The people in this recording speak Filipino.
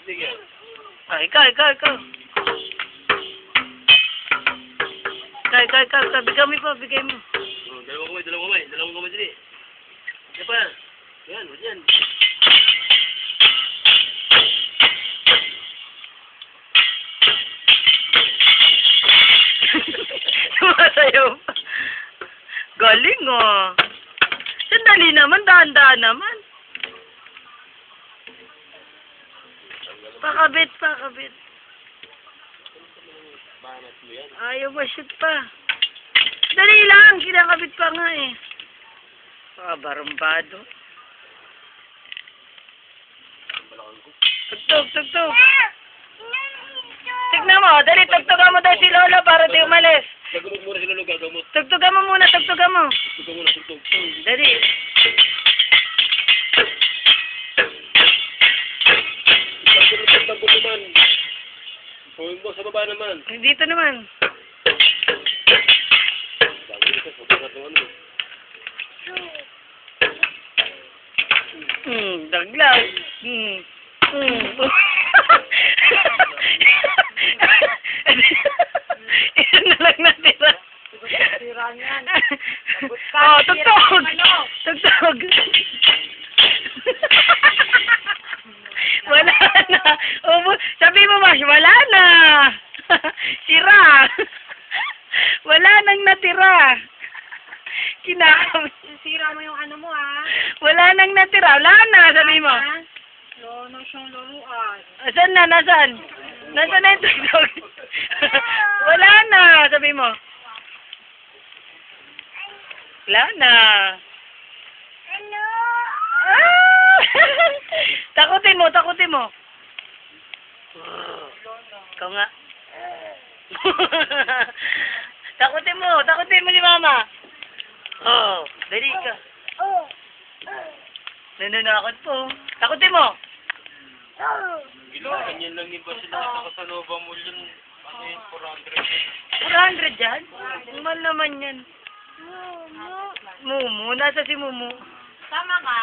Sige. Ah, ikaw. Ikaw. Bigay mo. Oh, dalawang kamay dali. Yan pa. Yan, yan. Sumasayaw pa. Galing oh. Sandali naman, dahan-dahan naman. Pakabit. Banat mo yan. Ayaw ma-shoot pa. Dali lang, kinakabit pa nga eh. Barumbado. Tugtog. Tignan mo, dali, tugtugan mo daw si Lolo para di umalis. Gagamot muna si Lolo, gagamot. Tugtugan mo muna. Tugtog muna, tugtog. Dali. Tugtog mo naman. Huwag mo sa baba naman. Dito naman. Daglag. Isa na lang natira. Oh, tugtog. Wala na. Sabi mo, Mash, wala na. Sira. Wala nang natira. Sira mo yung ano mo, ah. Wala nang natira. Wala na, sabi mo. Lono siyang luluan. Nasaan na? Nasaan na yung tugtog? Wala na, sabi mo. Wala na. Ano? Ah! Takutin mo. Ikaw nga. Takutin mo si Mama. Oh, dali ka. Nananakot po. Takutin mo. Ganyan lang iba sila sa Casanova mo yun. Ano yun, 400. 400 dyan? Mahal naman yan. Mumu. Nasa si Mumu? Tama ka?